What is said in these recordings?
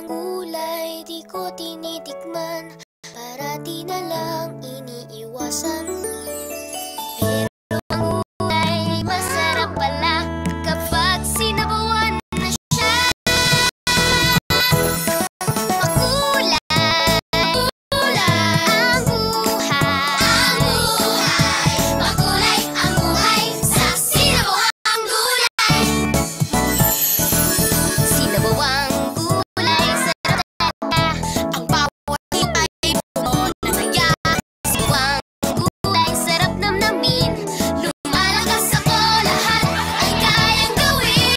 ang gulay di ko tinitikman, parati na lang iniiwasan. Pero ang gulay masarap pala kapag sinabawan na siya. Makulay, makulay ang buhay. Makulay ang buhay sa sinabawang gulay. Sinabawang gulay sarap talaga, ang bawat ay buo na saya. Sinabawang gulay sarap namnamin, lumalakas ako, lahat ay kayang gawin.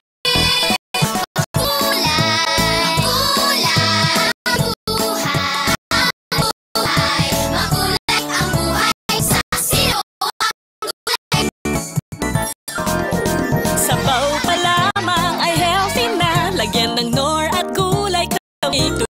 Makulay, makulay ang buhay. Makulay ang buhay sa sinabawang gulay. Sabaw pa lamang ay healthy na. Lagyan ng nor at gulay kami.